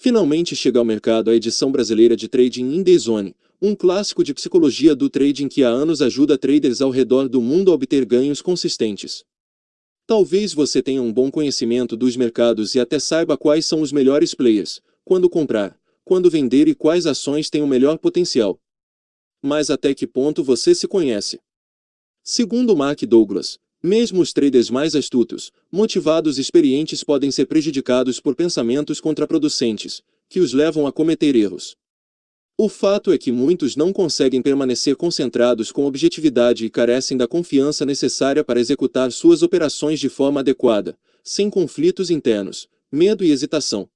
Finalmente chega ao mercado a edição brasileira de Trading in the Zone, um clássico de psicologia do trading que há anos ajuda traders ao redor do mundo a obter ganhos consistentes. Talvez você tenha um bom conhecimento dos mercados e até saiba quais são os melhores players, quando comprar, quando vender e quais ações têm o melhor potencial. Mas até que ponto você se conhece? Segundo Mark Douglas, mesmo os traders mais astutos, motivados e experientes podem ser prejudicados por pensamentos contraproducentes, que os levam a cometer erros. O fato é que muitos não conseguem permanecer concentrados com objetividade e carecem da confiança necessária para executar suas operações de forma adequada, sem conflitos internos, medo e hesitação.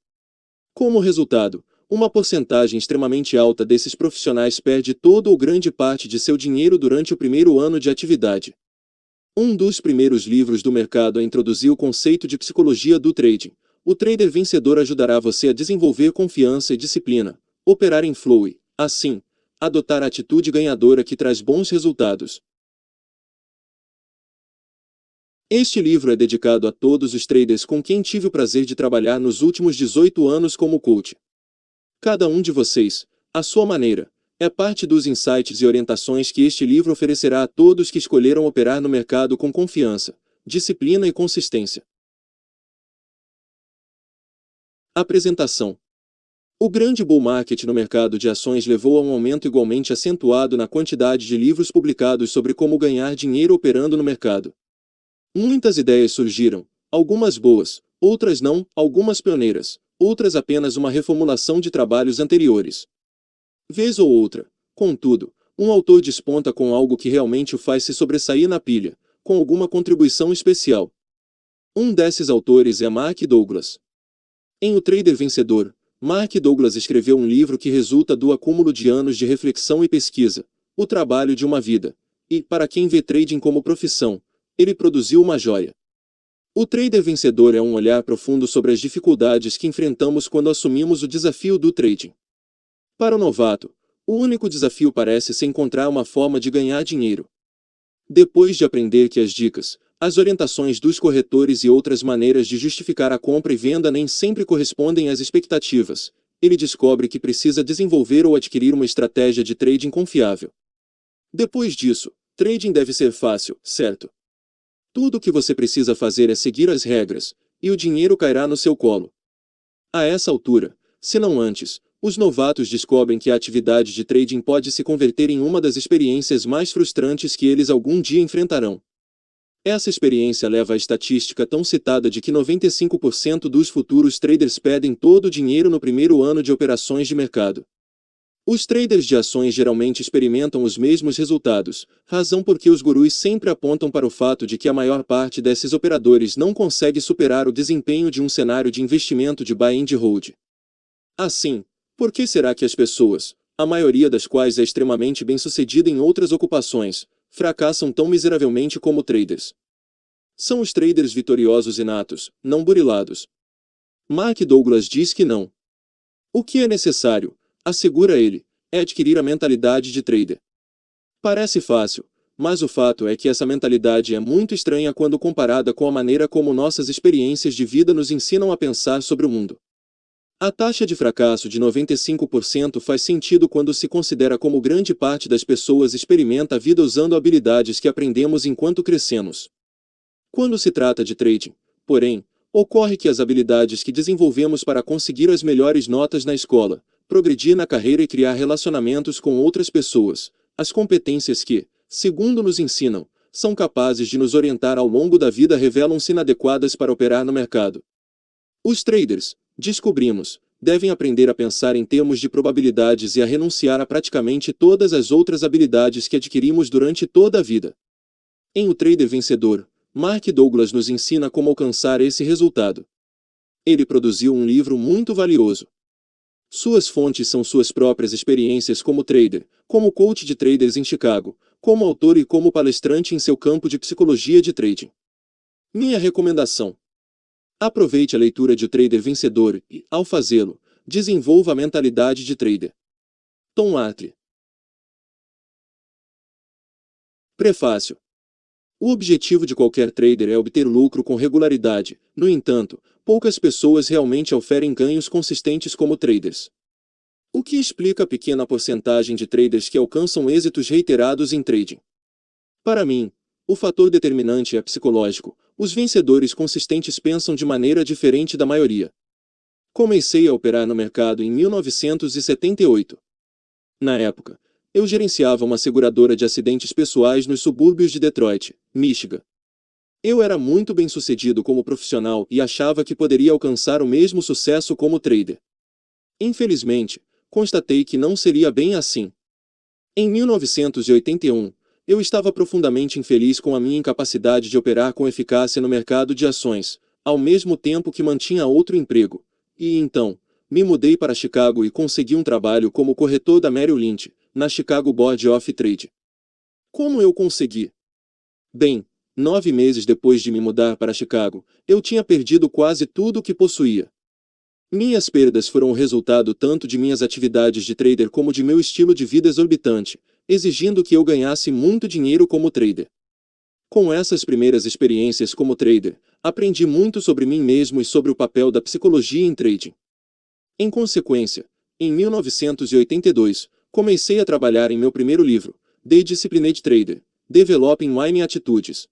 Como resultado, uma porcentagem extremamente alta desses profissionais perde todo ou grande parte de seu dinheiro durante o primeiro ano de atividade. Um dos primeiros livros do mercado a introduzir o conceito de psicologia do trading. O trader vencedor ajudará você a desenvolver confiança e disciplina, operar em flow e, assim, adotar a atitude ganhadora que traz bons resultados. Este livro é dedicado a todos os traders com quem tive o prazer de trabalhar nos últimos 18 anos como coach. Cada um de vocês, à sua maneira, é parte dos insights e orientações que este livro oferecerá a todos que escolheram operar no mercado com confiança, disciplina e consistência. Apresentação. O grande bull market no mercado de ações levou a um aumento igualmente acentuado na quantidade de livros publicados sobre como ganhar dinheiro operando no mercado. Muitas ideias surgiram, algumas boas, outras não, algumas pioneiras, outras apenas uma reformulação de trabalhos anteriores. Vez ou outra, contudo, um autor desponta com algo que realmente o faz se sobressair na pilha, com alguma contribuição especial. Um desses autores é Mark Douglas. Em O Trader Vencedor, Mark Douglas escreveu um livro que resulta do acúmulo de anos de reflexão e pesquisa, o trabalho de uma vida, e, para quem vê trading como profissão, ele produziu uma joia. O Trader Vencedor é um olhar profundo sobre as dificuldades que enfrentamos quando assumimos o desafio do trading. Para o novato, o único desafio parece ser encontrar uma forma de ganhar dinheiro. Depois de aprender que as dicas, as orientações dos corretores e outras maneiras de justificar a compra e venda nem sempre correspondem às expectativas, ele descobre que precisa desenvolver ou adquirir uma estratégia de trading confiável. Depois disso, trading deve ser fácil, certo? Tudo o que você precisa fazer é seguir as regras, e o dinheiro cairá no seu colo. A essa altura, se não antes, os novatos descobrem que a atividade de trading pode se converter em uma das experiências mais frustrantes que eles algum dia enfrentarão. Essa experiência leva à estatística tão citada de que 95% dos futuros traders perdem todo o dinheiro no primeiro ano de operações de mercado. Os traders de ações geralmente experimentam os mesmos resultados, razão porque os gurus sempre apontam para o fato de que a maior parte desses operadores não consegue superar o desempenho de um cenário de investimento de buy and hold. Assim, por que será que as pessoas, a maioria das quais é extremamente bem-sucedida em outras ocupações, fracassam tão miseravelmente como traders? São os traders vitoriosos inatos, não burilados. Mark Douglas diz que não. O que é necessário, assegura ele, é adquirir a mentalidade de trader. Parece fácil, mas o fato é que essa mentalidade é muito estranha quando comparada com a maneira como nossas experiências de vida nos ensinam a pensar sobre o mundo. A taxa de fracasso de 95% faz sentido quando se considera como grande parte das pessoas experimenta a vida usando habilidades que aprendemos enquanto crescemos. Quando se trata de trading, porém, ocorre que as habilidades que desenvolvemos para conseguir as melhores notas na escola, progredir na carreira e criar relacionamentos com outras pessoas, as competências que, segundo nos ensinam, são capazes de nos orientar ao longo da vida revelam-se inadequadas para operar no mercado. Os traders, descobrimos, devem aprender a pensar em termos de probabilidades e a renunciar a praticamente todas as outras habilidades que adquirimos durante toda a vida. Em O Trader Vencedor, Mark Douglas nos ensina como alcançar esse resultado. Ele produziu um livro muito valioso. Suas fontes são suas próprias experiências como trader, como coach de traders em Chicago, como autor e como palestrante em seu campo de psicologia de trading. Minha recomendação: aproveite a leitura de O Trader Vencedor e, ao fazê-lo, desenvolva a mentalidade de trader. Tom Atlee. Prefácio. O objetivo de qualquer trader é obter lucro com regularidade. No entanto, poucas pessoas realmente oferem ganhos consistentes como traders. O que explica a pequena porcentagem de traders que alcançam êxitos reiterados em trading? Para mim, o fator determinante é psicológico. Os vencedores consistentes pensam de maneira diferente da maioria. Comecei a operar no mercado em 1978. Na época, eu gerenciava uma seguradora de acidentes pessoais nos subúrbios de Detroit, Michigan. Eu era muito bem-sucedido como profissional e achava que poderia alcançar o mesmo sucesso como trader. Infelizmente, constatei que não seria bem assim. Em 1981, eu estava profundamente infeliz com a minha incapacidade de operar com eficácia no mercado de ações, ao mesmo tempo que mantinha outro emprego, e então, me mudei para Chicago e consegui um trabalho como corretor da Merrill Lynch, na Chicago Board of Trade. Como eu consegui? Bem, 9 meses depois de me mudar para Chicago, eu tinha perdido quase tudo o que possuía. Minhas perdas foram o resultado tanto de minhas atividades de trader como de meu estilo de vida exorbitante, exigindo que eu ganhasse muito dinheiro como trader. Com essas primeiras experiências como trader, aprendi muito sobre mim mesmo e sobre o papel da psicologia em trading. Em consequência, em 1982, comecei a trabalhar em meu primeiro livro, The Disciplined Trader, Developing Winning Attitudes.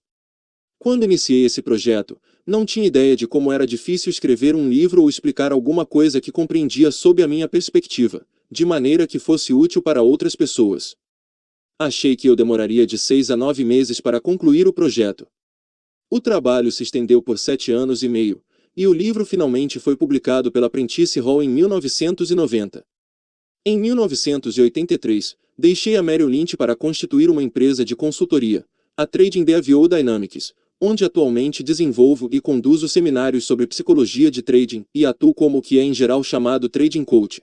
Quando iniciei esse projeto, não tinha ideia de como era difícil escrever um livro ou explicar alguma coisa que compreendia sob a minha perspectiva, de maneira que fosse útil para outras pessoas. Achei que eu demoraria de 6 a 9 meses para concluir o projeto. O trabalho se estendeu por 7 anos e meio, e o livro finalmente foi publicado pela Prentice Hall em 1990. Em 1983, deixei a Merrill Lynch para constituir uma empresa de consultoria, a Trading DAVO Dynamics, onde atualmente desenvolvo e conduzo seminários sobre psicologia de trading e atuo como o que é em geral chamado Trading Coach.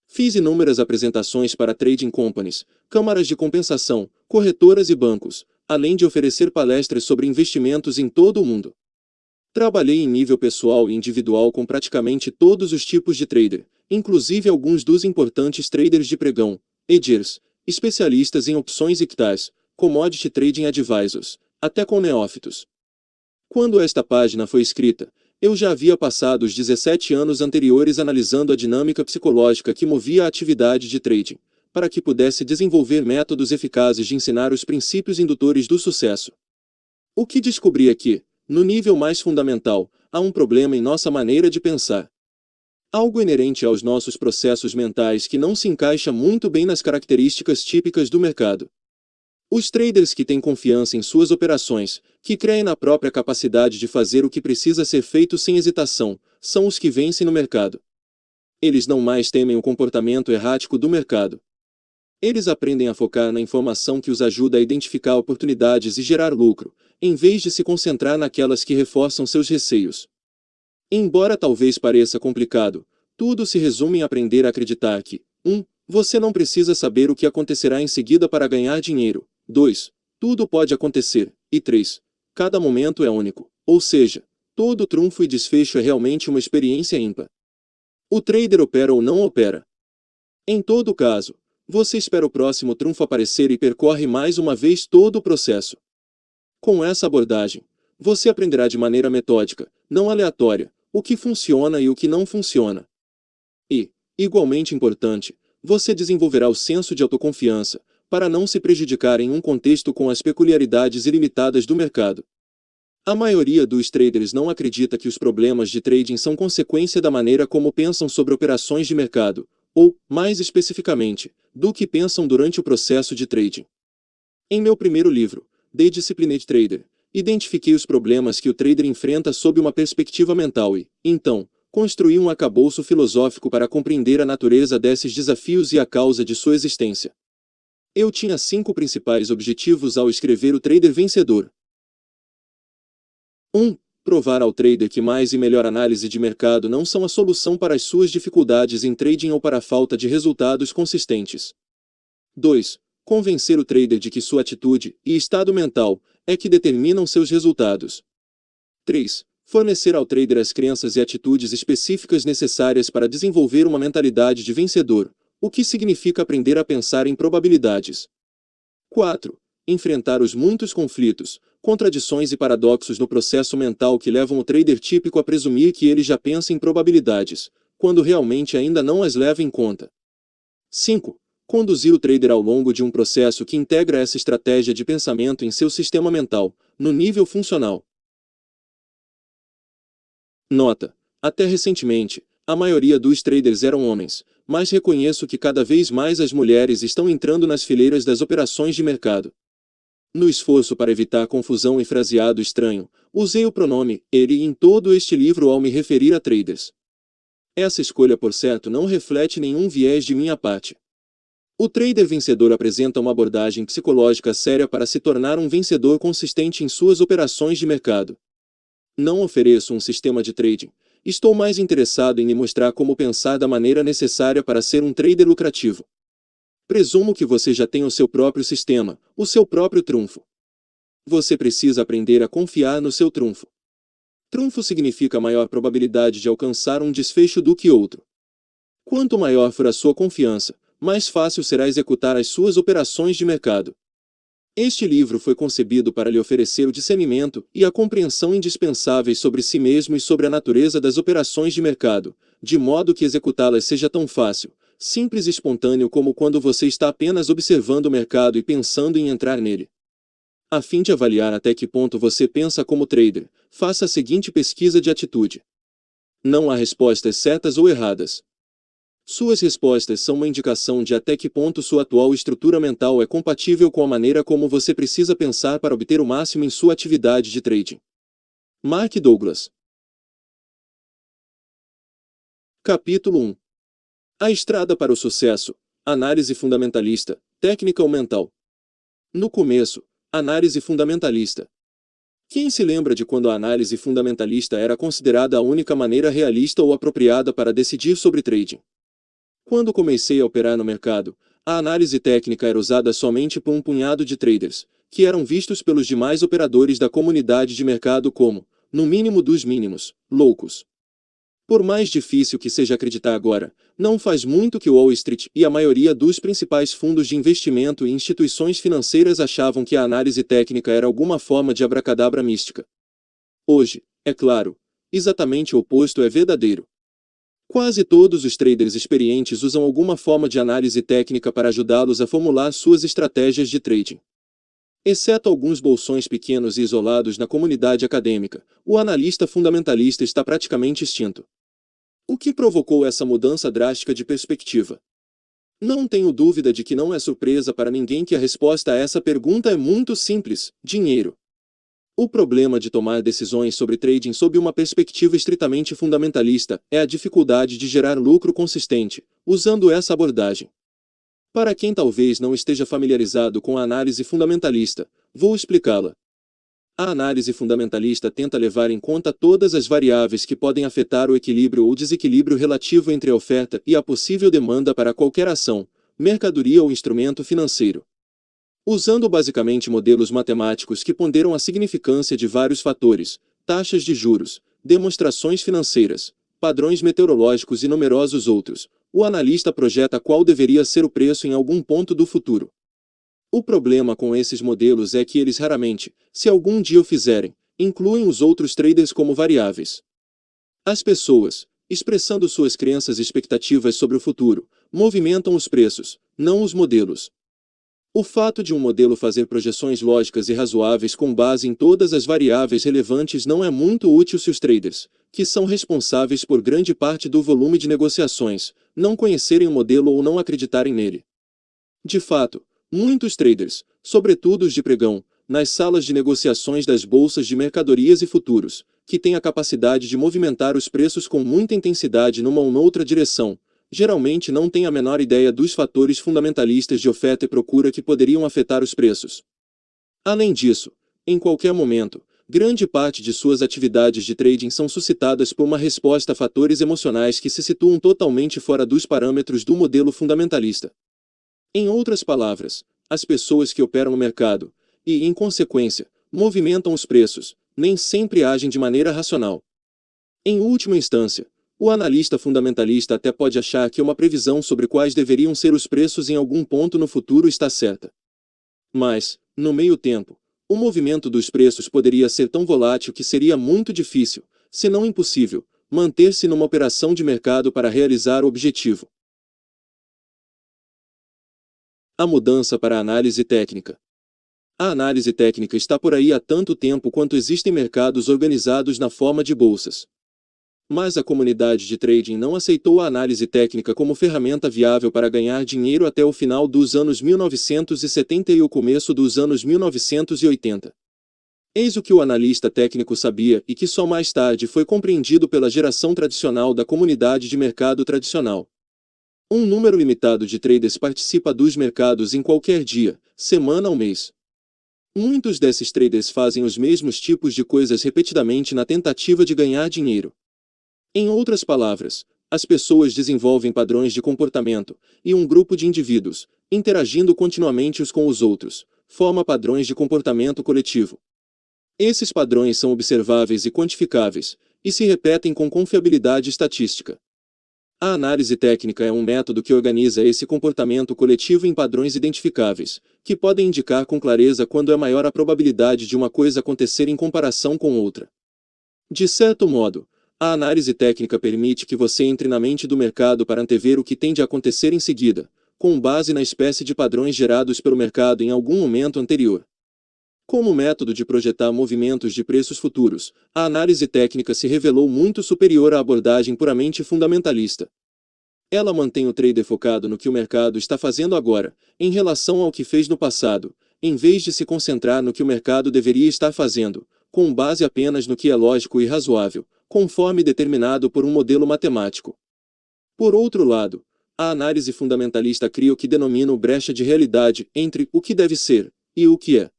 Fiz inúmeras apresentações para trading companies, câmaras de compensação, corretoras e bancos, além de oferecer palestras sobre investimentos em todo o mundo. Trabalhei em nível pessoal e individual com praticamente todos os tipos de trader, inclusive alguns dos importantes traders de pregão, edgers, especialistas em opções e equities, commodity trading advisors, até com neófitos. Quando esta página foi escrita, eu já havia passado os 17 anos anteriores analisando a dinâmica psicológica que movia a atividade de trading, para que pudesse desenvolver métodos eficazes de ensinar os princípios indutores do sucesso. O que descobri é que, no nível mais fundamental, há um problema em nossa maneira de pensar. Algo inerente aos nossos processos mentais que não se encaixa muito bem nas características típicas do mercado. Os traders que têm confiança em suas operações, que creem na própria capacidade de fazer o que precisa ser feito sem hesitação, são os que vencem no mercado. Eles não mais temem o comportamento errático do mercado. Eles aprendem a focar na informação que os ajuda a identificar oportunidades e gerar lucro, em vez de se concentrar naquelas que reforçam seus receios. Embora talvez pareça complicado, tudo se resume em aprender a acreditar que 1. Você não precisa saber o que acontecerá em seguida para ganhar dinheiro. 2. Tudo pode acontecer. E 3. Cada momento é único, ou seja, todo trunfo e desfecho é realmente uma experiência ímpar. O trader opera ou não opera. Em todo caso, você espera o próximo trunfo aparecer e percorre mais uma vez todo o processo. Com essa abordagem, você aprenderá de maneira metódica, não aleatória, o que funciona e o que não funciona. E, igualmente importante, você desenvolverá o senso de autoconfiança, para não se prejudicar em um contexto com as peculiaridades ilimitadas do mercado. A maioria dos traders não acredita que os problemas de trading são consequência da maneira como pensam sobre operações de mercado, ou, mais especificamente, do que pensam durante o processo de trading. Em meu primeiro livro, The Disciplined Trader, identifiquei os problemas que o trader enfrenta sob uma perspectiva mental e, então, construí um arcabouço filosófico para compreender a natureza desses desafios e a causa de sua existência. Eu tinha 5 principais objetivos ao escrever o Trader Vencedor. 1. Provar ao trader que mais e melhor análise de mercado não são a solução para as suas dificuldades em trading ou para a falta de resultados consistentes. 2. Convencer o trader de que sua atitude e estado mental é que determinam seus resultados. 3. Fornecer ao trader as crenças e atitudes específicas necessárias para desenvolver uma mentalidade de vencedor, o que significa aprender a pensar em probabilidades. 4. enfrentar os muitos conflitos, contradições e paradoxos no processo mental que levam o trader típico a presumir que ele já pensa em probabilidades, quando realmente ainda não as leva em conta. 5. Conduzir o trader ao longo de um processo que integra essa estratégia de pensamento em seu sistema mental, no nível funcional. Nota: até recentemente, a maioria dos traders eram homens, mas reconheço que cada vez mais as mulheres estão entrando nas fileiras das operações de mercado. No esforço para evitar confusão e fraseado estranho, usei o pronome ele em todo este livro ao me referir a traders. Essa escolha, por certo, não reflete nenhum viés de minha parte. O trader vencedor apresenta uma abordagem psicológica séria para se tornar um vencedor consistente em suas operações de mercado. Não ofereço um sistema de trading. Estou mais interessado em lhe mostrar como pensar da maneira necessária para ser um trader lucrativo. Presumo que você já tem o seu próprio sistema, o seu próprio trunfo. Você precisa aprender a confiar no seu trunfo. Trunfo significa maior probabilidade de alcançar um desfecho do que outro. Quanto maior for a sua confiança, mais fácil será executar as suas operações de mercado. Este livro foi concebido para lhe oferecer o discernimento e a compreensão indispensáveis sobre si mesmo e sobre a natureza das operações de mercado, de modo que executá-las seja tão fácil, simples e espontâneo como quando você está apenas observando o mercado e pensando em entrar nele. A fim de avaliar até que ponto você pensa como trader, faça a seguinte pesquisa de atitude. Não há respostas certas ou erradas. Suas respostas são uma indicação de até que ponto sua atual estrutura mental é compatível com a maneira como você precisa pensar para obter o máximo em sua atividade de trading. Mark Douglas. Capítulo 1. A estrada para o sucesso. Análise fundamentalista, técnica ou mental. No começo, análise fundamentalista. Quem se lembra de quando a análise fundamentalista era considerada a única maneira realista ou apropriada para decidir sobre trading? Quando comecei a operar no mercado, a análise técnica era usada somente por um punhado de traders, que eram vistos pelos demais operadores da comunidade de mercado como, no mínimo dos mínimos, loucos. Por mais difícil que seja acreditar agora, não faz muito que Wall Street e a maioria dos principais fundos de investimento e instituições financeiras achavam que a análise técnica era alguma forma de abracadabra mística. Hoje, é claro, exatamente o oposto é verdadeiro. Quase todos os traders experientes usam alguma forma de análise técnica para ajudá-los a formular suas estratégias de trading. Exceto alguns bolsões pequenos e isolados na comunidade acadêmica, o analista fundamentalista está praticamente extinto. O que provocou essa mudança drástica de perspectiva? Não tenho dúvida de que não é surpresa para ninguém que a resposta a essa pergunta é muito simples: dinheiro. O problema de tomar decisões sobre trading sob uma perspectiva estritamente fundamentalista é a dificuldade de gerar lucro consistente, usando essa abordagem. Para quem talvez não esteja familiarizado com a análise fundamentalista, vou explicá-la. A análise fundamentalista tenta levar em conta todas as variáveis que podem afetar o equilíbrio ou desequilíbrio relativo entre a oferta e a possível demanda para qualquer ação, mercadoria ou instrumento financeiro. Usando basicamente modelos matemáticos que ponderam a significância de vários fatores, taxas de juros, demonstrações financeiras, padrões meteorológicos e numerosos outros, o analista projeta qual deveria ser o preço em algum ponto do futuro. O problema com esses modelos é que eles raramente, se algum dia o fizerem, incluem os outros traders como variáveis. As pessoas, expressando suas crenças e expectativas sobre o futuro, movimentam os preços, não os modelos. O fato de um modelo fazer projeções lógicas e razoáveis com base em todas as variáveis relevantes não é muito útil se os traders, que são responsáveis por grande parte do volume de negociações, não conhecerem o modelo ou não acreditarem nele. De fato, muitos traders, sobretudo os de pregão, nas salas de negociações das bolsas de mercadorias e futuros, que têm a capacidade de movimentar os preços com muita intensidade numa ou noutra direção, geralmente não têm a menor ideia dos fatores fundamentalistas de oferta e procura que poderiam afetar os preços. Além disso, em qualquer momento, grande parte de suas atividades de trading são suscitadas por uma resposta a fatores emocionais que se situam totalmente fora dos parâmetros do modelo fundamentalista. Em outras palavras, as pessoas que operam no mercado, e, em consequência, movimentam os preços, nem sempre agem de maneira racional. Em última instância, o analista fundamentalista até pode achar que uma previsão sobre quais deveriam ser os preços em algum ponto no futuro está certa. Mas, No meio tempo, o movimento dos preços poderia ser tão volátil que seria muito difícil, se não impossível, manter-se numa operação de mercado para realizar o objetivo. A mudança para a análise técnica. A análise técnica está por aí há tanto tempo quanto existem mercados organizados na forma de bolsas. Mas a comunidade de trading não aceitou a análise técnica como ferramenta viável para ganhar dinheiro até o final dos anos 1970 e o começo dos anos 1980. Eis o que o analista técnico sabia e que só mais tarde foi compreendido pela geração tradicional da comunidade de mercado tradicional. Um número limitado de traders participa dos mercados em qualquer dia, semana ou mês. Muitos desses traders fazem os mesmos tipos de coisas repetidamente na tentativa de ganhar dinheiro. Em outras palavras, as pessoas desenvolvem padrões de comportamento, e um grupo de indivíduos, interagindo continuamente uns com os outros, forma padrões de comportamento coletivo. Esses padrões são observáveis e quantificáveis, e se repetem com confiabilidade estatística. A análise técnica é um método que organiza esse comportamento coletivo em padrões identificáveis, que podem indicar com clareza quando é maior a probabilidade de uma coisa acontecer em comparação com outra. De certo modo, a análise técnica permite que você entre na mente do mercado para antever o que tende a acontecer em seguida, com base na espécie de padrões gerados pelo mercado em algum momento anterior. Como método de projetar movimentos de preços futuros, a análise técnica se revelou muito superior à abordagem puramente fundamentalista. Ela mantém o trader focado no que o mercado está fazendo agora, em relação ao que fez no passado, em vez de se concentrar no que o mercado deveria estar fazendo, com base apenas no que é lógico e razoável, conforme determinado por um modelo matemático. Por outro lado, a análise fundamentalista cria o que denomina o brecha de realidade entre o que deve ser e o que é.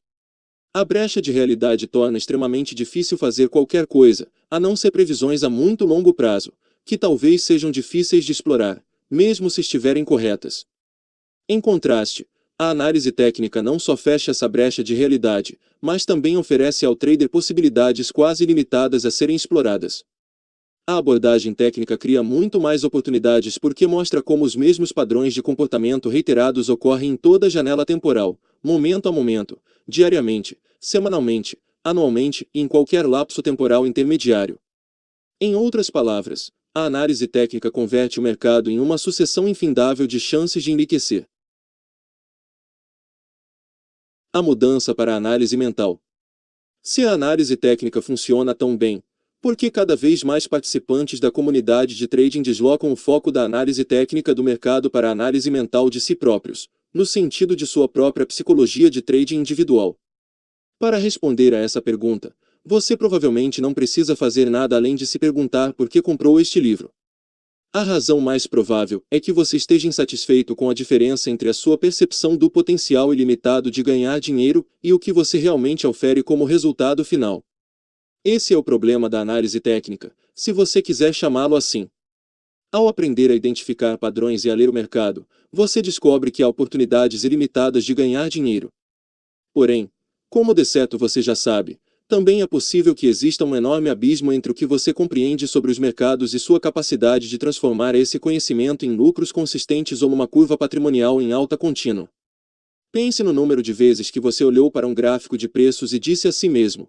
A brecha de realidade torna extremamente difícil fazer qualquer coisa, a não ser previsões a muito longo prazo, que talvez sejam difíceis de explorar, mesmo se estiverem corretas. Em contraste, a análise técnica não só fecha essa brecha de realidade, mas também oferece ao trader possibilidades quase ilimitadas a serem exploradas. A abordagem técnica cria muito mais oportunidades porque mostra como os mesmos padrões de comportamento reiterados ocorrem em toda janela temporal, momento a momento, diariamente, semanalmente, anualmente e em qualquer lapso temporal intermediário. Em outras palavras, a análise técnica converte o mercado em uma sucessão infindável de chances de enriquecer. A mudança para a análise mental. Se a análise técnica funciona tão bem, por que cada vez mais participantes da comunidade de trading deslocam o foco da análise técnica do mercado para a análise mental de si próprios, no sentido de sua própria psicologia de trading individual? Para responder a essa pergunta, você provavelmente não precisa fazer nada além de se perguntar por que comprou este livro. A razão mais provável é que você esteja insatisfeito com a diferença entre a sua percepção do potencial ilimitado de ganhar dinheiro e o que você realmente ofere como resultado final. Esse é o problema da análise técnica, se você quiser chamá-lo assim. Ao aprender a identificar padrões e a ler o mercado, você descobre que há oportunidades ilimitadas de ganhar dinheiro. Porém, como de certo você já sabe, também é possível que exista um enorme abismo entre o que você compreende sobre os mercados e sua capacidade de transformar esse conhecimento em lucros consistentes ou numa curva patrimonial em alta contínua. Pense no número de vezes que você olhou para um gráfico de preços e disse a si mesmo: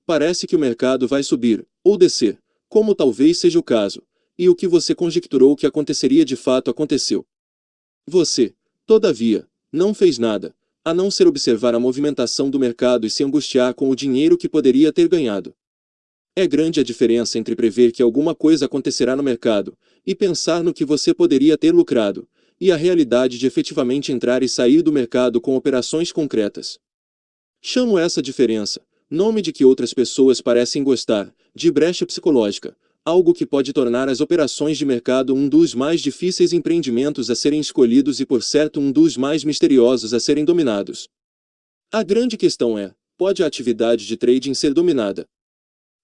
parece que o mercado vai subir, ou descer, como talvez seja o caso, e o que você conjecturou que aconteceria de fato aconteceu. Você, todavia, não fez nada, a não ser observar a movimentação do mercado e se angustiar com o dinheiro que poderia ter ganhado. É grande a diferença entre prever que alguma coisa acontecerá no mercado, e pensar no que você poderia ter lucrado, e a realidade de efetivamente entrar e sair do mercado com operações concretas. Chamo essa diferença, nome de que outras pessoas parecem gostar, de brecha psicológica, algo que pode tornar as operações de mercado um dos mais difíceis empreendimentos a serem escolhidos e por certo um dos mais misteriosos a serem dominados. A grande questão é, pode a atividade de trading ser dominada?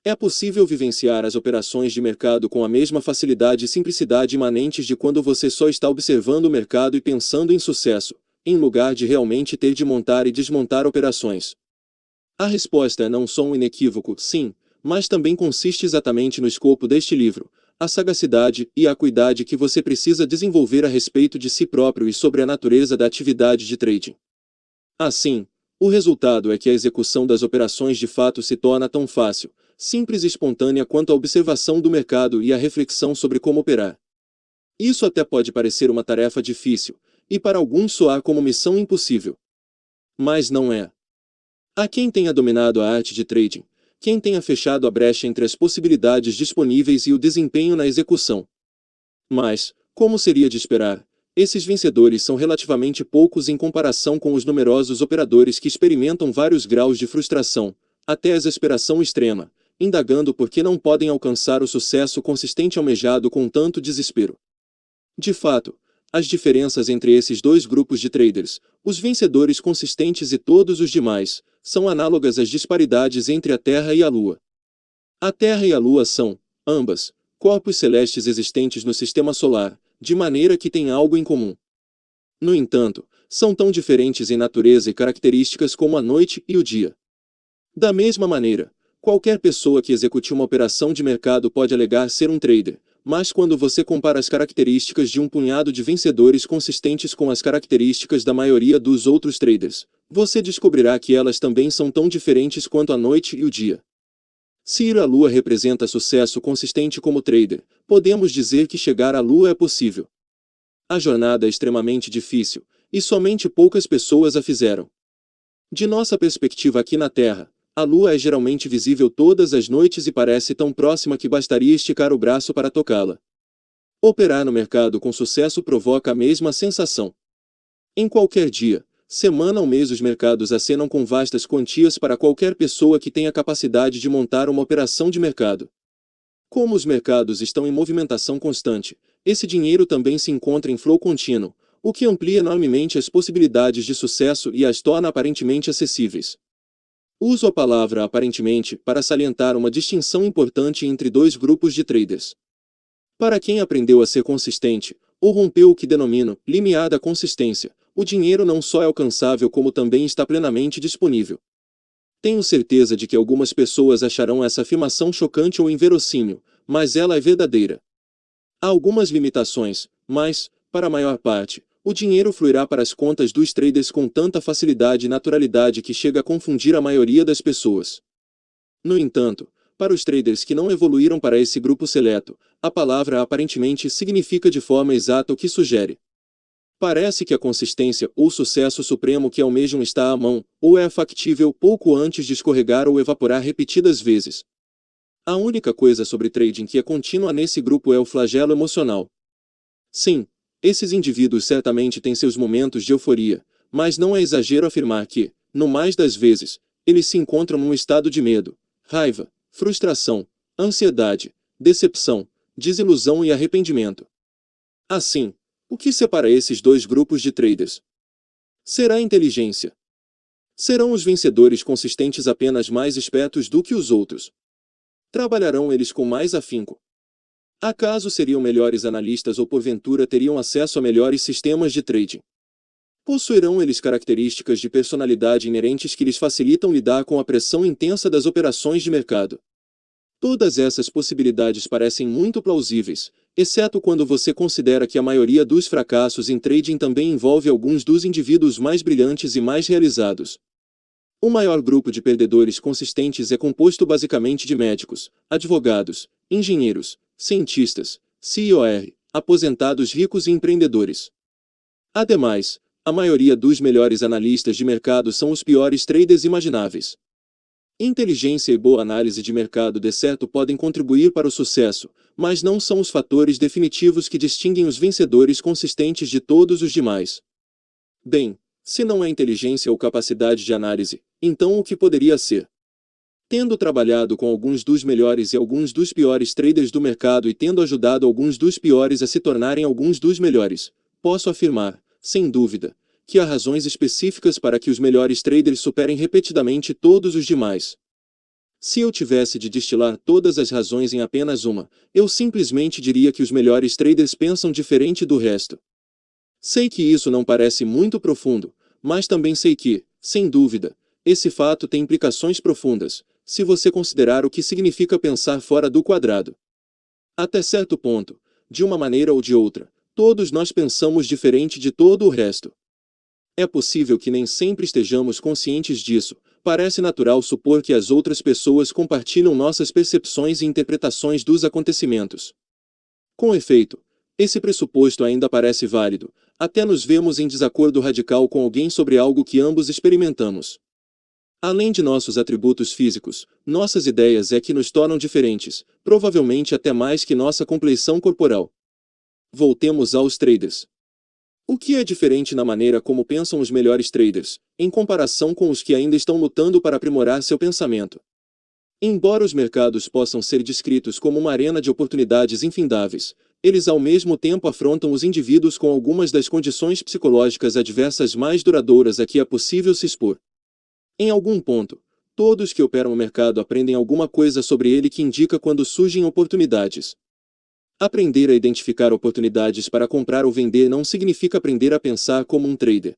É possível vivenciar as operações de mercado com a mesma facilidade e simplicidade imanentes de quando você só está observando o mercado e pensando em sucesso, em lugar de realmente ter de montar e desmontar operações? A resposta é não só um inequívoco sim, mas também consiste exatamente no escopo deste livro, a sagacidade e a acuidade que você precisa desenvolver a respeito de si próprio e sobre a natureza da atividade de trading. Assim, O resultado é que a execução das operações de fato se torna tão fácil, simples e espontânea quanto a observação do mercado e a reflexão sobre como operar. Isso até pode parecer uma tarefa difícil, e para alguns soar como missão impossível. Mas não é. Há quem tenha dominado a arte de trading, quem tenha fechado a brecha entre as possibilidades disponíveis e o desempenho na execução. Mas, como seria de esperar, esses vencedores são relativamente poucos em comparação com os numerosos operadores que experimentam vários graus de frustração, até a exasperação extrema, indagando por que não podem alcançar o sucesso consistente almejado com tanto desespero. De fato, as diferenças entre esses dois grupos de traders, os vencedores consistentes e todos os demais, são análogas às disparidades entre a Terra e a Lua. A Terra e a Lua são, ambas, corpos celestes existentes no Sistema Solar, de maneira que têm algo em comum. No entanto, são tão diferentes em natureza e características como a noite e o dia. Da mesma maneira, qualquer pessoa que execute uma operação de mercado pode alegar ser um trader, mas quando você compara as características de um punhado de vencedores consistentes com as características da maioria dos outros traders, você descobrirá que elas também são tão diferentes quanto a noite e o dia. Se ir à Lua representa sucesso consistente como trader, podemos dizer que chegar à Lua é possível. A jornada é extremamente difícil, e somente poucas pessoas a fizeram. De nossa perspectiva aqui na Terra, a Lua é geralmente visível todas as noites e parece tão próxima que bastaria esticar o braço para tocá-la. Operar no mercado com sucesso provoca a mesma sensação. Em qualquer dia, semana ou mês os mercados acenam com vastas quantias para qualquer pessoa que tenha capacidade de montar uma operação de mercado. Como os mercados estão em movimentação constante, esse dinheiro também se encontra em flow contínuo, o que amplia enormemente as possibilidades de sucesso e as torna aparentemente acessíveis. Uso a palavra aparentemente para salientar uma distinção importante entre dois grupos de traders. Para quem aprendeu a ser consistente, ou rompeu o que denomino limiar da consistência, o dinheiro não só é alcançável como também está plenamente disponível. Tenho certeza de que algumas pessoas acharão essa afirmação chocante ou inverossímil, mas ela é verdadeira. Há algumas limitações, mas, para a maior parte, o dinheiro fluirá para as contas dos traders com tanta facilidade e naturalidade que chega a confundir a maioria das pessoas. No entanto, para os traders que não evoluíram para esse grupo seleto, a palavra aparentemente significa de forma exata o que sugere. Parece que a consistência ou sucesso supremo que almejam está à mão, ou é factível pouco antes de escorregar ou evaporar repetidas vezes. A única coisa sobre trading que é contínua nesse grupo é o flagelo emocional. Sim, esses indivíduos certamente têm seus momentos de euforia, mas não é exagero afirmar que, no mais das vezes, eles se encontram num estado de medo, raiva, frustração, ansiedade, decepção, desilusão e arrependimento. Assim, o que separa esses dois grupos de traders? Será a inteligência. Serão os vencedores consistentes apenas mais espertos do que os outros? Trabalharão eles com mais afinco? Acaso seriam melhores analistas ou porventura teriam acesso a melhores sistemas de trading? Possuirão eles características de personalidade inerentes que lhes facilitam lidar com a pressão intensa das operações de mercado? Todas essas possibilidades parecem muito plausíveis, exceto quando você considera que a maioria dos fracassos em trading também envolve alguns dos indivíduos mais brilhantes e mais realizados. O maior grupo de perdedores consistentes é composto basicamente de médicos, advogados, engenheiros, cientistas, CEOR, aposentados ricos e empreendedores. Ademais, a maioria dos melhores analistas de mercado são os piores traders imagináveis. Inteligência e boa análise de mercado de certo podem contribuir para o sucesso, mas não são os fatores definitivos que distinguem os vencedores consistentes de todos os demais. Bem, se não é inteligência ou capacidade de análise, então o que poderia ser? Tendo trabalhado com alguns dos melhores e alguns dos piores traders do mercado e tendo ajudado alguns dos piores a se tornarem alguns dos melhores, posso afirmar, sem dúvida, que há razões específicas para que os melhores traders superem repetidamente todos os demais. Se eu tivesse de destilar todas as razões em apenas uma, eu simplesmente diria que os melhores traders pensam diferente do resto. Sei que isso não parece muito profundo, mas também sei que, sem dúvida, esse fato tem implicações profundas, se você considerar o que significa pensar fora do quadrado. Até certo ponto, de uma maneira ou de outra, todos nós pensamos diferente de todo o resto. É possível que nem sempre estejamos conscientes disso. Parece natural supor que as outras pessoas compartilham nossas percepções e interpretações dos acontecimentos. Com efeito, esse pressuposto ainda parece válido, até nos vemos em desacordo radical com alguém sobre algo que ambos experimentamos. Além de nossos atributos físicos, nossas ideias é que nos tornam diferentes, provavelmente até mais que nossa compleição corporal. Voltemos aos traders. O que é diferente na maneira como pensam os melhores traders, em comparação com os que ainda estão lutando para aprimorar seu pensamento? Embora os mercados possam ser descritos como uma arena de oportunidades infindáveis, eles ao mesmo tempo afrontam os indivíduos com algumas das condições psicológicas adversas mais duradouras a que é possível se expor. Em algum ponto, todos que operam o mercado aprendem alguma coisa sobre ele que indica quando surgem oportunidades. Aprender a identificar oportunidades para comprar ou vender não significa aprender a pensar como um trader.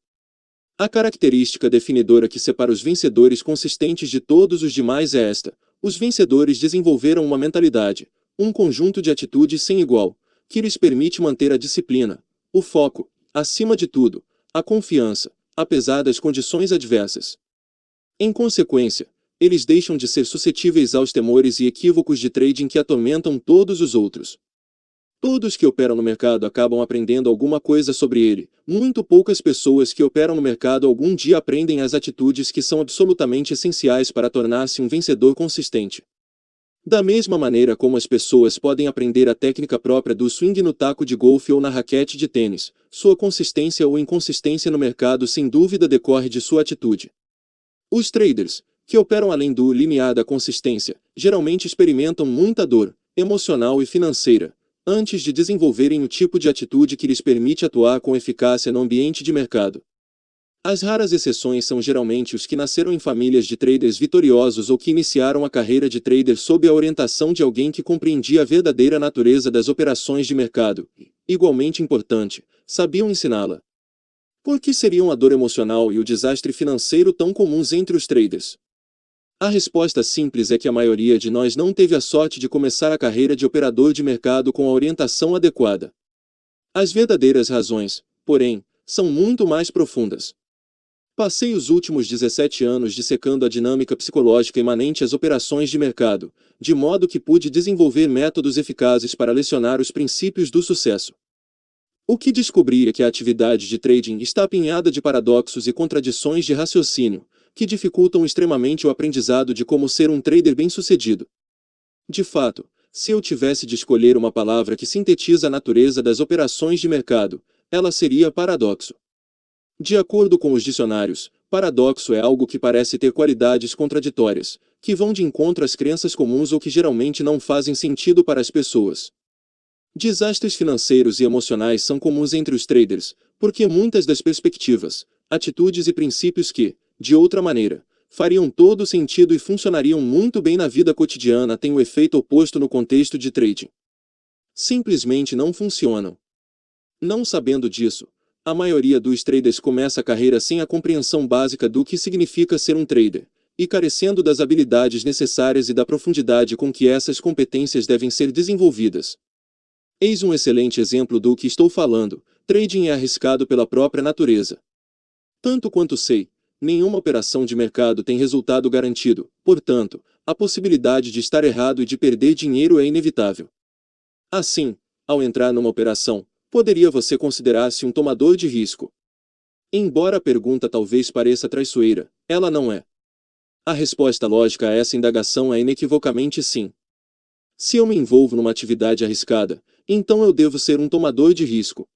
A característica definidora que separa os vencedores consistentes de todos os demais é esta: os vencedores desenvolveram uma mentalidade, um conjunto de atitudes sem igual, que lhes permite manter a disciplina, o foco, acima de tudo, a confiança, apesar das condições adversas. Em consequência, eles deixam de ser suscetíveis aos temores e equívocos de trading que atormentam todos os outros. Todos que operam no mercado acabam aprendendo alguma coisa sobre ele. Muito poucas pessoas que operam no mercado algum dia aprendem as atitudes que são absolutamente essenciais para tornar-se um vencedor consistente. Da mesma maneira como as pessoas podem aprender a técnica própria do swing no taco de golfe ou na raquete de tênis, sua consistência ou inconsistência no mercado sem dúvida decorre de sua atitude. Os traders, que operam além do limiar da consistência, geralmente experimentam muita dor, emocional e financeira, antes de desenvolverem o tipo de atitude que lhes permite atuar com eficácia no ambiente de mercado. As raras exceções são geralmente os que nasceram em famílias de traders vitoriosos ou que iniciaram a carreira de trader sob a orientação de alguém que compreendia a verdadeira natureza das operações de mercado e, igualmente importante, sabiam ensiná-la. Por que seriam a dor emocional e o desastre financeiro tão comuns entre os traders? A resposta simples é que a maioria de nós não teve a sorte de começar a carreira de operador de mercado com a orientação adequada. As verdadeiras razões, porém, são muito mais profundas. Passei os últimos 17 anos dissecando a dinâmica psicológica imanente às operações de mercado, de modo que pude desenvolver métodos eficazes para lecionar os princípios do sucesso. O que descobri é que a atividade de trading está apinhada de paradoxos e contradições de raciocínio, que dificultam extremamente o aprendizado de como ser um trader bem-sucedido. De fato, se eu tivesse de escolher uma palavra que sintetiza a natureza das operações de mercado, ela seria paradoxo. De acordo com os dicionários, paradoxo é algo que parece ter qualidades contraditórias, que vão de encontro às crenças comuns ou que geralmente não fazem sentido para as pessoas. Desastres financeiros e emocionais são comuns entre os traders, porque muitas das perspectivas, atitudes e princípios que, de outra maneira, fariam todo sentido e funcionariam muito bem na vida cotidiana têm o efeito oposto no contexto de trading. Simplesmente não funcionam. Não sabendo disso, a maioria dos traders começa a carreira sem a compreensão básica do que significa ser um trader, e carecendo das habilidades necessárias e da profundidade com que essas competências devem ser desenvolvidas. Eis um excelente exemplo do que estou falando: trading é arriscado pela própria natureza. Tanto quanto sei, nenhuma operação de mercado tem resultado garantido, portanto, a possibilidade de estar errado e de perder dinheiro é inevitável. Assim, ao entrar numa operação, poderia você considerar-se um tomador de risco? Embora a pergunta talvez pareça traiçoeira, ela não é. A resposta lógica a essa indagação é inequivocamente sim. Se eu me envolvo numa atividade arriscada, então eu devo ser um tomador de risco.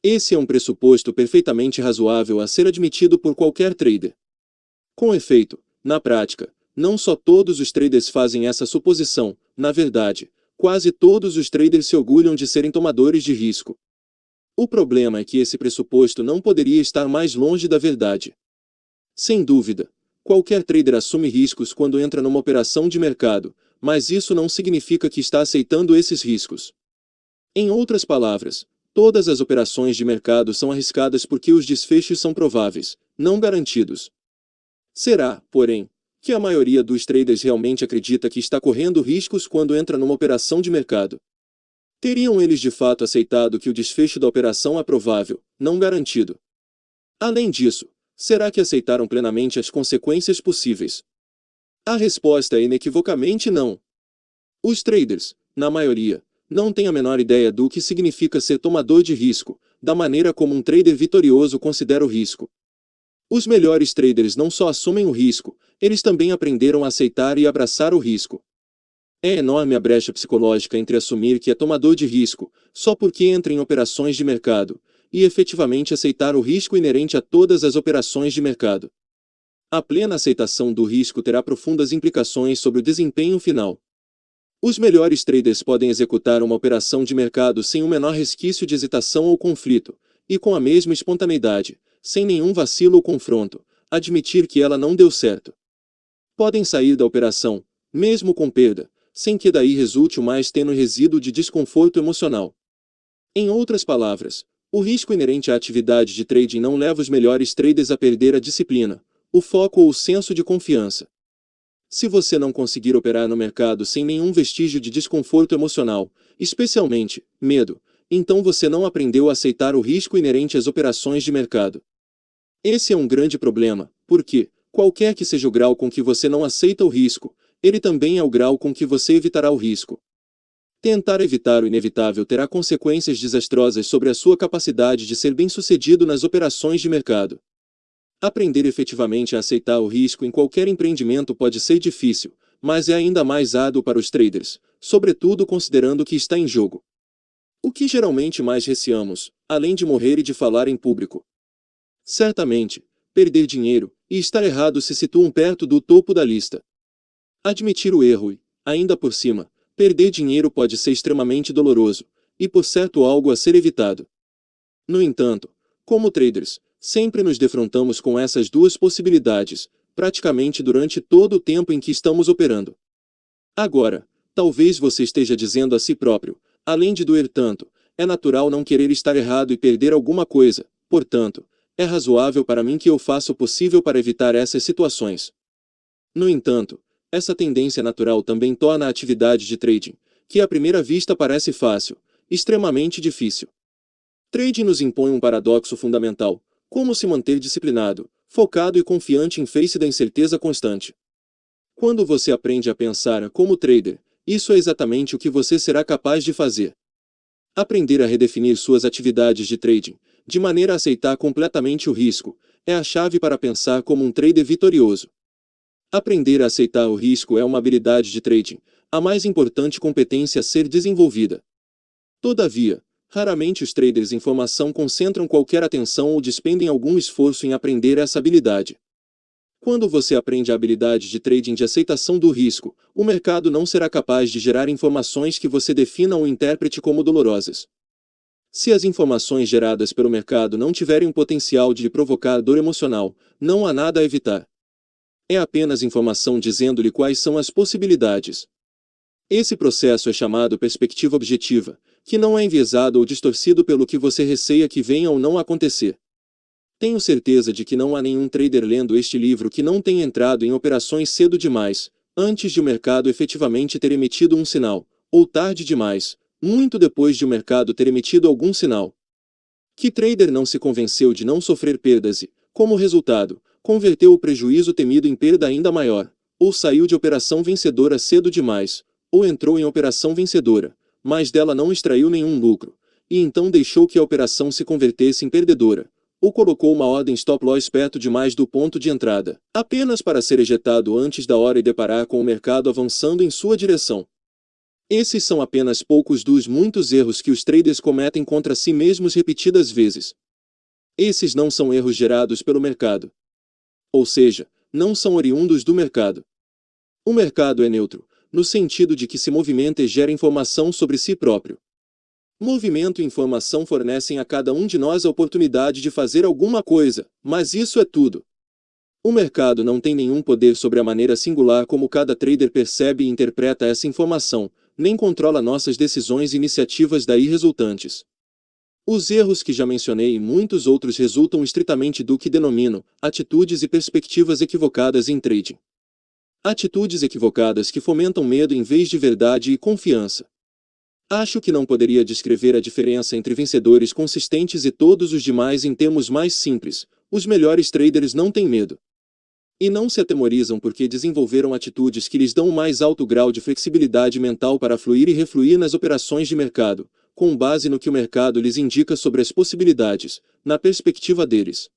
Esse é um pressuposto perfeitamente razoável a ser admitido por qualquer trader. Com efeito, na prática, não só todos os traders fazem essa suposição, na verdade, quase todos os traders se orgulham de serem tomadores de risco. O problema é que esse pressuposto não poderia estar mais longe da verdade. Sem dúvida, qualquer trader assume riscos quando entra numa operação de mercado, mas isso não significa que está aceitando esses riscos. Em outras palavras, todas as operações de mercado são arriscadas porque os desfechos são prováveis, não garantidos. Será, porém, que a maioria dos traders realmente acredita que está correndo riscos quando entra numa operação de mercado? Teriam eles de fato aceitado que o desfecho da operação é provável, não garantido? Além disso, será que aceitaram plenamente as consequências possíveis? A resposta é inequivocamente não. Os traders, na maioria, não têm a menor ideia do que significa ser tomador de risco, da maneira como um trader vitorioso considera o risco. Os melhores traders não só assumem o risco, eles também aprenderam a aceitar e abraçar o risco. É enorme a brecha psicológica entre assumir que é tomador de risco, só porque entra em operações de mercado, e efetivamente aceitar o risco inerente a todas as operações de mercado. A plena aceitação do risco terá profundas implicações sobre o desempenho final. Os melhores traders podem executar uma operação de mercado sem o menor resquício de hesitação ou conflito, e com a mesma espontaneidade, sem nenhum vacilo ou confronto, admitir que ela não deu certo. Podem sair da operação, mesmo com perda, sem que daí resulte o mais tênue resíduo de desconforto emocional. Em outras palavras, o risco inerente à atividade de trading não leva os melhores traders a perder a disciplina, o foco ou o senso de confiança. Se você não conseguir operar no mercado sem nenhum vestígio de desconforto emocional, especialmente medo, então você não aprendeu a aceitar o risco inerente às operações de mercado. Esse é um grande problema, porque, qualquer que seja o grau com que você não aceita o risco, ele também é o grau com que você evitará o risco. Tentar evitar o inevitável terá consequências desastrosas sobre a sua capacidade de ser bem-sucedido nas operações de mercado. Aprender efetivamente a aceitar o risco em qualquer empreendimento pode ser difícil, mas é ainda mais árduo para os traders, sobretudo considerando o que está em jogo. O que geralmente mais receamos, além de morrer e de falar em público? Certamente, perder dinheiro e estar errado se situam perto do topo da lista. Admitir o erro e, ainda por cima, perder dinheiro pode ser extremamente doloroso, e por certo algo a ser evitado. No entanto, como traders, sempre nos defrontamos com essas duas possibilidades, praticamente durante todo o tempo em que estamos operando. Agora, talvez você esteja dizendo a si próprio, além de doer tanto, é natural não querer estar errado e perder alguma coisa, portanto, é razoável para mim que eu faça o possível para evitar essas situações. No entanto, essa tendência natural também torna a atividade de trading, que à primeira vista parece fácil, extremamente difícil. Trading nos impõe um paradoxo fundamental: como se manter disciplinado, focado e confiante em face da incerteza constante. Quando você aprende a pensar como trader, isso é exatamente o que você será capaz de fazer. Aprender a redefinir suas atividades de trading, de maneira a aceitar completamente o risco, é a chave para pensar como um trader vitorioso. Aprender a aceitar o risco é uma habilidade de trading, a mais importante competência a ser desenvolvida. Todavia, raramente os traders em formação concentram qualquer atenção ou despendem algum esforço em aprender essa habilidade. Quando você aprende a habilidade de trading de aceitação do risco, o mercado não será capaz de gerar informações que você defina ou interprete como dolorosas. Se as informações geradas pelo mercado não tiverem o potencial de lhe provocar dor emocional, não há nada a evitar. É apenas informação dizendo-lhe quais são as possibilidades. Esse processo é chamado perspectiva objetiva, que não é enviesado ou distorcido pelo que você receia que venha ou não a acontecer. Tenho certeza de que não há nenhum trader lendo este livro que não tenha entrado em operações cedo demais, antes de o mercado efetivamente ter emitido um sinal, ou tarde demais, muito depois de o mercado ter emitido algum sinal. Que trader não se convenceu de não sofrer perdas e, como resultado, converteu o prejuízo temido em perda ainda maior, ou saiu de operação vencedora cedo demais, ou entrou em operação vencedora, mas dela não extraiu nenhum lucro, e então deixou que a operação se convertesse em perdedora, ou colocou uma ordem stop-loss perto demais do ponto de entrada, apenas para ser ejetado antes da hora e deparar com o mercado avançando em sua direção. Esses são apenas poucos dos muitos erros que os traders cometem contra si mesmos repetidas vezes. Esses não são erros gerados pelo mercado. Ou seja, não são oriundos do mercado. O mercado é neutro, no sentido de que se movimenta e gera informação sobre si próprio. Movimento e informação fornecem a cada um de nós a oportunidade de fazer alguma coisa, mas isso é tudo. O mercado não tem nenhum poder sobre a maneira singular como cada trader percebe e interpreta essa informação, nem controla nossas decisões e iniciativas daí resultantes. Os erros que já mencionei e muitos outros resultam estritamente do que denomino atitudes e perspectivas equivocadas em trading. Atitudes equivocadas que fomentam medo em vez de verdade e confiança. Acho que não poderia descrever a diferença entre vencedores consistentes e todos os demais em termos mais simples, Os melhores traders não têm medo. E não se atemorizam porque desenvolveram atitudes que lhes dão um mais alto grau de flexibilidade mental para fluir e refluir nas operações de mercado, com base no que o mercado lhes indica sobre as possibilidades, na perspectiva deles.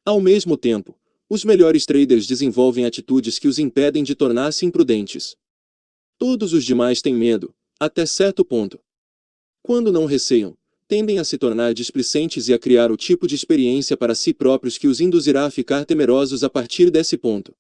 Ao mesmo tempo, os melhores traders desenvolvem atitudes que os impedem de tornar-se imprudentes. Todos os demais têm medo, até certo ponto. Quando não receiam, tendem a se tornar displicentes e a criar o tipo de experiência para si próprios que os induzirá a ficar temerosos a partir desse ponto.